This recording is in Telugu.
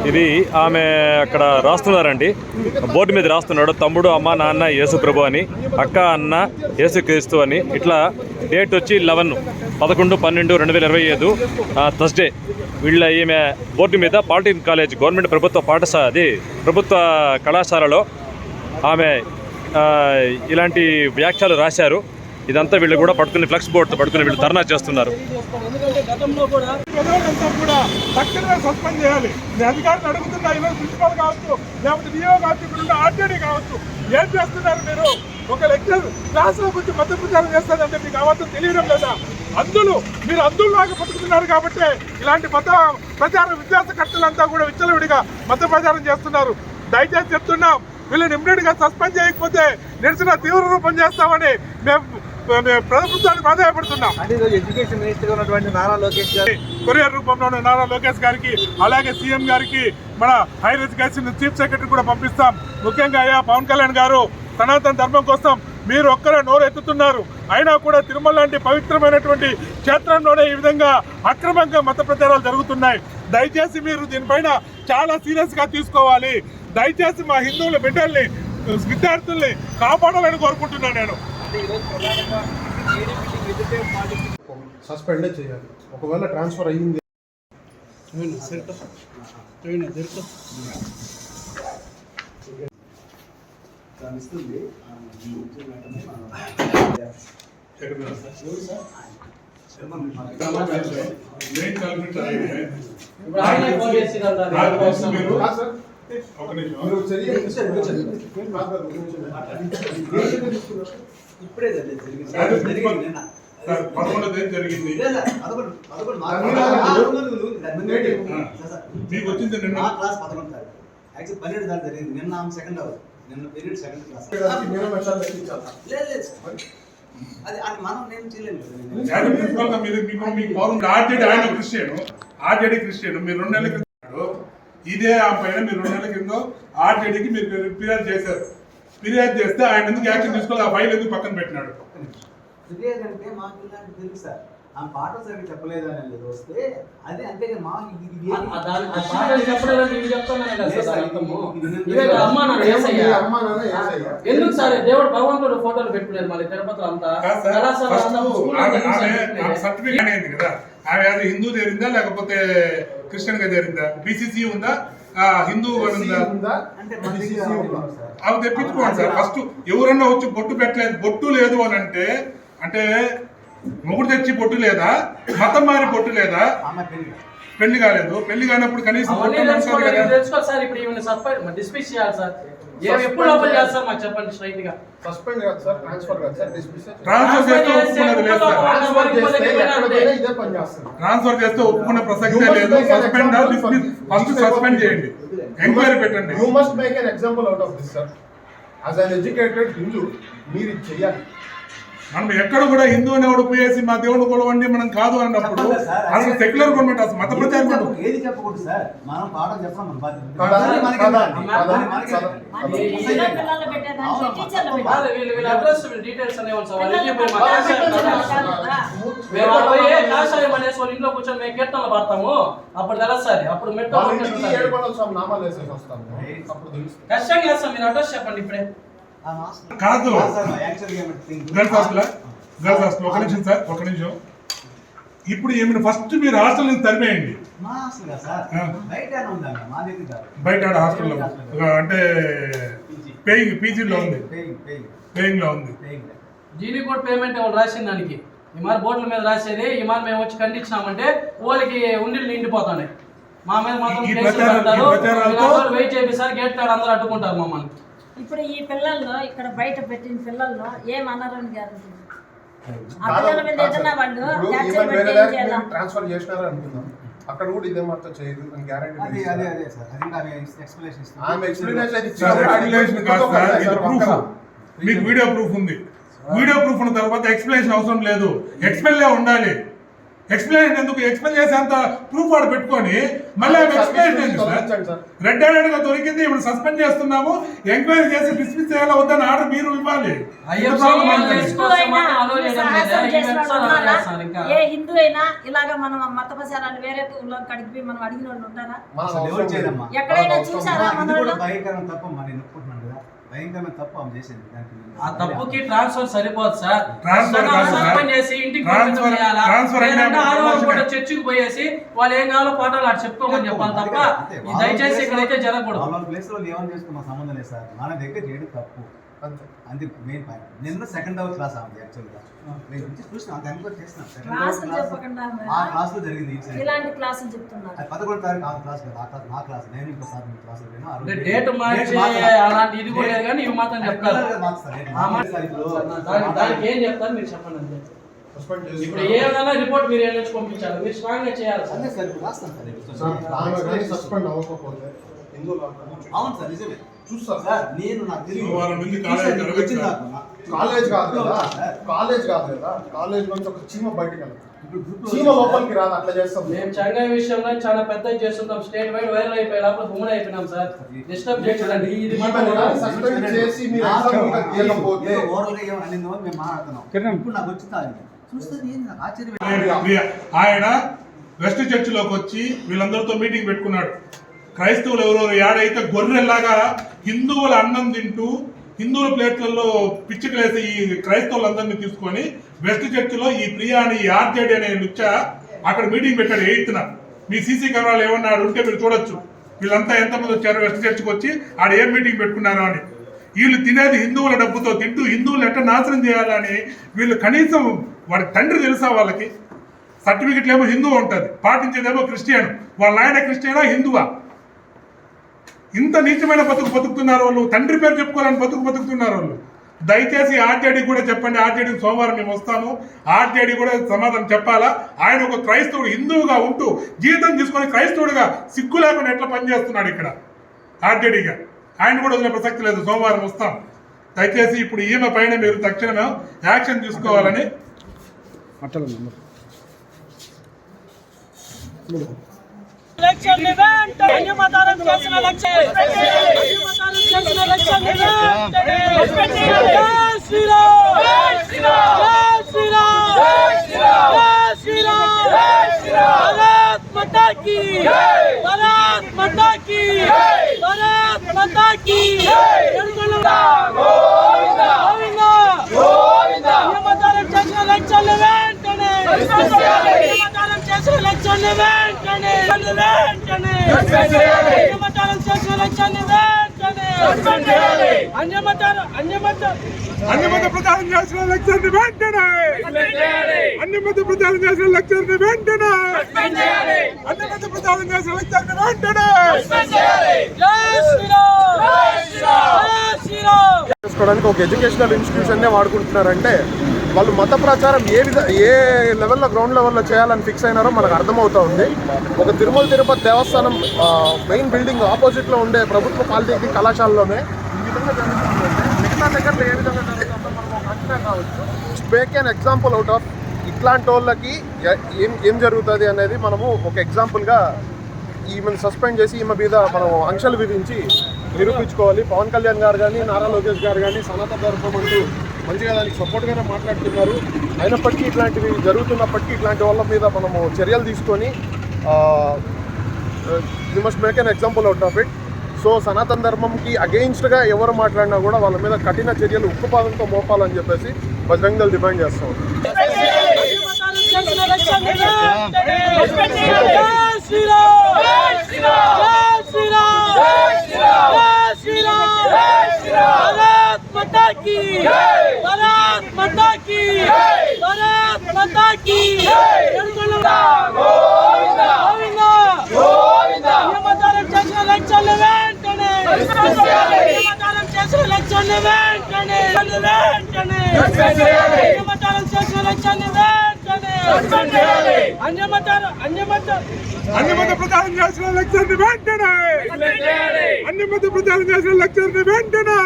ఇది ఆమె అక్కడ రాస్తున్నారండి, బోర్డు మీద రాస్తున్నాడు. తమ్ముడు, అమ్మ, నాన్న, యేసు ప్రభు అని, అక్క, అన్న, యేసు క్రీస్తు అని. ఇట్లా డేట్ వచ్చి 11/12/2025 థర్స్డే. ఈమె బోర్డు మీద పాలిటెక్నిక్ కాలేజ్ గవర్నమెంట్ ప్రభుత్వ పాఠశాల, అది ప్రభుత్వ కళాశాలలో ఆమె ఇలాంటి వ్యాఖ్యలు రాశారు. ఇదంతా వీళ్ళు కూడా పట్టుకుని ఫ్లెక్స్ బోర్డు పట్టుకుని వీళ్ళు ధర్నా చేస్తున్నారు. గతంలో కూడా తక్షణమే సస్పెండ్ చేయాలి. నేను అధికారులు అడుగుతున్నా, ఈరోజు ప్రిన్సిపల్ కావచ్చు, లేకపోతే డిఓ కావచ్చు, ఇక్కడ ఆర్టీడీ కావచ్చు, ఏం చేస్తున్నారు మీరు? ఒక లెక్చర్ క్లాసులో కొంచెం మత ప్రచారం చేస్తారంటే మీకు అవన్నీ తెలియడం లేదా? మీరు అందులోకి పట్టుకుతున్నారు కాబట్టి ఇలాంటి మత ప్రచారం విద్యాసకర్తలంతా కూడా విచ్చలవిడిగా మత ప్రచారం చేస్తున్నారు. దయచేసి చెప్తున్నాం, వీళ్ళని ఇమ్మీడియట్గా సస్పెండ్ చేయకపోతే నిరసన తీవ్ర రూపం చేస్తామని మేము ప్రభుత్వానికి ఆదాయపడుతున్నాం. ఎడ్యుకేషన్ మినిస్టర్ ఉన్నటువంటి నారా లోకేష్ గారు కొరియర్ రూపంలో నారా లోకేష్ గారికి, అలాగే సీఎం గారికి, మన హైయర్ ఎడ్యుకేషన్ చీఫ్ సెక్రటరీ కూడా పంపిస్తాం. ముఖ్యంగా అయ్యా పవన్ కళ్యాణ్ గారు, సనాతన ధర్మం కోసం మీరు ఒక్కరే నోరు ఎత్తుతున్నారు. అయినా కూడా తిరుమల లాంటి పవిత్రమైనటువంటి క్షేత్రంలోనే ఈ విధంగా అక్రమంగా మత ప్రచారాలు జరుగుతున్నాయి. దయచేసి మీరు దీనిపైన చాలా సీరియస్గా తీసుకోవాలి. దయచేసి మా హిందువుల బిడ్డల్ని, విద్యార్థుల్ని కాపాడాలని కోరుకుంటున్నాను. నేను సస్పెండ్ చేయాలి. ఒకవేళ ట్రాన్స్ఫర్ అయ్యింది ఇప్పుడే జరిగింది. నిన్న సెకండ్ అవర్, నిన్న period second class. RJD Christian మీరు 2 నెలల క్రితం ఇదే ఆ పైన మీరు 2 నెలల కింద ఆర్జేడీకి మీరు ఫిర్యాదు చేశారు. ఫిర్యాదు చేస్తే ఆయన ఎందుకు యాక్షన్ తీసుకోవాలి? ఆ ఫైల్ ఎందుకు పక్కన పెట్టినాడు? ఫిర్యాదు అంటే మాకు ఇలాంటి తెలుసు సార్, ఆ పాట సరిగ్గా చెప్పలేదు అని వస్తే అది అంతే. మాకు ఎందుకు సార్ దేవుడు భగవంతుడు ఫోటోలు పెట్టుకున్నారు మళ్ళీ తిరుపతిలో అంతా సర్టిఫికేట్ అయింది కదా. ఆమె అది హిందూ చేరిందా లేకపోతే క్రిస్టియన్ గా చేరిందా? బీసీసీ ఉందా, హిందూ ఉందా? అవి తెప్పించుకోండి సార్. ఫస్ట్ ఎవరన్నా వచ్చి బొట్టు పెట్టలేదు, బొట్టు లేదు అని అంటే మొగుడు తెచ్చి బొట్టు లేదా, మతం మారి బొట్టు లేదా, పెళ్లి కాలేదు, పెళ్లి కానప్పుడు కనీసం ట్రాన్స్ఫర్ చేస్తే ఒప్పుకునే ప్రసక్తే లేదు. ఫస్ట్ సస్పెండ్ చేయండి, ఎంక్వైరీ పెట్టండి. You must make an example out of this sir. As an educated Hindu మీరు ఇది చేయాలి. మనం ఎక్కడ కూడా హిందూ అనేవాడు పోయేసి మా దేవుడు కొలవండి మనం కాదు అన్నప్పుడు అసలు సెక్యులర్ గవర్నమెంట్ అసలు మత ప్రచారం ఏది చెప్పకూడదు సార్. మనం పాఠం చెప్తాం. ఇంట్లో కూర్చొని మేము కీర్తనలు పడతాము, అప్పుడు తెలుస్తుంది. అప్పుడు కష్టంగా చేస్తాం. మీరు అడ్రస్ చెప్పండి ఇప్పుడే. కాదు గర్ల్స్ హాస్టల్ ఒక నిమిషం సార్, ఒక నిమిషం. ఇప్పుడు ఏమైనా ఫస్ట్ మీరు హాస్టల్ నుంచి తరిమేయండి. బయట హాస్టల్లో అంటే పేయింగ్, పీజీలో ఉంది, పేయింగ్ లో ఉంది. జీవీ కూడా పేమెంట్ ఎవరు రాసిన దానికి ఈ మరి బోర్డుల మీద రాసేది ఈ మరి మేము వచ్చి ఖండించినామంటే వాళ్ళకి ఉండిలు నిండిపోతాయి. మా మీద మాత్రం వెయిట్ చేపిస్తారు, గేట్ కాడ అందరూ అడ్డుకుంటారు మమ్మల్ని. ఇప్పుడు ఈ పిల్లల్లో ఇక్కడ బయట పెట్టిన పిల్లల్లో ఏమన్నారని గ్యారెంటీ? ట్రాన్స్ఫర్ చేసినారు అనుకుందాం, అక్కడ కూడా ఇదే మొత్తం చేయదు అని గ్యారెంటీ. మీకు వీడియో ప్రూఫ్ ఉంది. వీడియో ప్రూఫ్ ఉన్న తర్వాత ఎక్స్ప్లెనేషన్ అవసరం లేదు, ఎక్స్ప్లెయిన్ ఉండాలి. ఎక్స్ప్లెయిన్ ఎందుకు? ఎక్స్ప్లెయిన్ చేసేంత ప్రూఫ్ వాడు పెట్టుకొని మళ్ళీ ఎక్స్ప్లెయిన్ తొలగించండి సార్. రెడ్ హ్యాండెడ్ గా దొరికింది, ఇప్పుడు సస్పెండ్ చేస్తున్నాము, ఎంక్వైరీ చేసి డిస్మిస్ చేయాలా వద్దని ఆర్డర్ మీరు ఇవ్వాలి. ఏ హిందూ అయినా ఇలాగ మనం మతపశాలను వేరే కడిగి మనం అడిగిన వాళ్ళు ఉంటారా? అసలు ఎవరు చేయరమ్మా. ఎక్కడైనా చూసారా ఇది మన కూడా భయంకరమైన తప్పమ్మా, నేను ఒప్పుకుంటున్నాను కదా, భయంకరమైన తప్పు ఆమె చేసింది. దానికి ఆ తప్పుకి ట్రాన్స్ఫర్ సరిపోదు సార్. ట్రాన్స్ఫర్ కాదు సార్. సస్పెండ్ చేసి ఇంటికి ట్రాన్స్ఫర్ లేదంటే ఆదివారం పూట చర్చికి పోయేసి వాళ్ళు ఏం కావాలో పాఠాలు అటు చెప్పుకోమని చెప్పాలి తప్ప ఈ దయచేసి ఇక్కడైతే జరగకూడదు. వాళ్ళ ప్లేస్ లో ఏమని చేసుకున్న సంబంధం లేదు సార్, మన దగ్గర చేయడం తప్పు అంతే మెయిన్ పాయింట్. నేను సెకండ్ అవర్ క్లాస్ ఆమె యాక్చువల్గా నేను నుంచి చూసిన అంత ఎంక్వైరీ చేసిన క్లాసులు చెప్పకుండా ఆ క్లాస్ లో జరిగింది ఇలాంటి క్లాసులు చెప్తున్నారు. 11వ తారీఖు ఆ క్లాస్ కదా, నా క్లాస్ నేను ఇంకో సార్ క్లాస్ డేట్ మార్చి అలాంటి ఇది కూడా లేదు కానీ ఇవి మాత్రం చెప్తారు. దానికి ఏం చెప్తారు మీరు చెప్పండి అంతే. సస్పెండ్ చేసి ఇప్పుడు ఏమైనా రిపోర్ట్ మీరు ఏం పంపించాలి, మీరు స్ట్రాంగ్ గా చేయాలి సార్. అదే సార్ ఇప్పుడు రాస్తాను సార్. ఆమె కానీ సస్పెండ్ అవ్వకపోతే హిందువులు అవును సార్ నిజమే చూస్తారు సార్. నేను నాకు సోమవారం నుంచి కాలేజ్ వచ్చింది నాకు. కాలేజ్ కాదు కదా, కాలేజ్ కాదు కదా, కాలేజ్ నుంచి ఒక చీమ బయటకు వెళ్తాం, చీమ లోపలికి రాదు, అట్లా చేస్తాం. మేము చంగా విషయంలో చాలా పెద్ద చేస్తుంటాం, స్టేట్ వైడ్ వైరల్ అయిపోయి లోపల గుమ్మడి అయిపోయినాం సార్. డిస్టర్బ్ చేయకండి, ఇది సస్పెండ్ చేసి మీరు ఎగ్జామ్ తీయకపోతే ఓవరాల్ గా ఏమో అనిందో మేము మాట్లాడుతున్నాం. ఇప్పుడు నాకు వచ్చింది చూస్తే నేను నాకు ఆశ్చర్యం. ఆయన వెస్ట్ చర్చిలోకి వచ్చి వీళ్ళందరితో మీటింగ్ పెట్టుకున్నాడు. క్రైస్తవులు ఎవరెవరు ఏడైతే గొర్రెల్లాగా హిందువుల అన్నం తింటూ హిందువుల ప్లేట్లలో పిచ్చికలేసి ఈ క్రైస్తవులందరినీ తీసుకొని వెస్ట్ చర్చిలో ఈ ప్రియాని ఈ ఆర్జేడీ అనే లుచ్చ అక్కడ మీటింగ్ పెట్టాడు 8న. మీ సీసీ కెమెరాలు ఏమన్నాడు ఉంటే మీరు చూడొచ్చు. వీళ్ళంతా ఎంతమంది వచ్చారు వెస్ట్ చర్చికి వచ్చి ఆడ ఏం మీటింగ్ పెట్టుకున్నారో అని. వీళ్ళు తినేది హిందువుల డబ్బుతో తింటూ హిందువులు ఎట్లా నాశనం చేయాలని వీళ్ళు కనీసం వాడి తండ్రి తెలుసా వాళ్ళకి? సర్టిఫికెట్లు ఏమో హిందువు ఉంటుంది, పాటించేదేమో క్రిస్టియన్. వాళ్ళ ఆయన క్రిస్టియనా హిందువా? ఇంత నీచమైన బతుకుతున్నారు వాళ్ళు. తండ్రి పేరు చెప్పుకోవాలని బతుకుతున్నారు వాళ్ళు. దయచేసి ఆర్జేడీ కూడా చెప్పండి. ఆర్జేడీ సోమవారం మేము వస్తాము. ఆర్జేడీ కూడా సమాధానం చెప్పాలా. ఆయన ఒక క్రైస్తవుడు హిందువుగా ఉంటూ జీవితం తీసుకొని క్రైస్తవుడిగా సిగ్గు లేకుండా ఎట్లా పనిచేస్తున్నాడు ఇక్కడ ఆర్జేడీగా. ఆయన కూడా వదిలే ప్రసక్తి లేదు. సోమవారం వస్తాం. దయచేసి ఇప్పుడు ఈమె పైన మీరు తక్షణమే యాక్షన్ తీసుకోవాలని అన్యమత ప్రచారం చేసిన లక్ష్యాన్ని వెంటనే అన్యమత ప్రచారం చేసిన లక్ష్యాన్ని వెంటనే అన్యమత ప్రచారం చేసిన లక్ష్యాన్ని వెంటనే చేసుకోవడానికి ఒక ఎడ్యుకేషనల్ ఇన్స్టిట్యూషన్నే వాడుకుంటున్నారంటే వాళ్ళు మత ప్రచారం ఏ లెవెల్లో గ్రౌండ్ లెవెల్లో చేయాలని ఫిక్స్ అయినారో మనకు అర్థమవుతా ఉంది. ఒక తిరుమల తిరుపతి దేవస్థానం మెయిన్ బిల్డింగ్ ఆపోజిట్లో ఉండే ప్రభుత్వ పాలిటెక్నిక్ కళాశాలలోనే ఈ విధంగా జరుగుతుందంటే మిగతా దగ్గరలో ఏ విధంగా జరుగుతుందో మనం ఒక అంచనా కావచ్చు. Make an example out of ఇట్లాంటి వాళ్ళకి ఏం జరుగుతుంది అనేది మనము ఒక ఎగ్జాంపుల్గా ఈమెను సస్పెండ్ చేసి ఈమె మీద మనం ఆంక్షలు విధించి నిరూపించుకోవాలి. పవన్ కళ్యాణ్ గారు కానీ నారా లోకేష్ గారు కానీ సనాతన ధర్మం అంటూ మంచిగా దానికి సపోర్ట్గానే మాట్లాడుతున్నారు. అయినప్పటికీ ఇట్లాంటివి జరుగుతున్నప్పటికీ ఇట్లాంటి వాళ్ళ మీద మనము చర్యలు తీసుకొని we must make an example out of it. So Sanatana ధర్మంకి అగెయిన్స్ట్గా ఎవరు మాట్లాడినా కూడా వాళ్ళ మీద కఠిన చర్యలు ఉక్కుపాదంతో మోపాలని చెప్పేసి బజరంగ దళ్ డిమాండ్ చేస్తాం. అన్యమత ప్రచారం చేసిన లక్ష్యాన్ని వెంటనే అన్యమత ప్రచారం చేసిన లక్ష్యాన్ని వెంటనే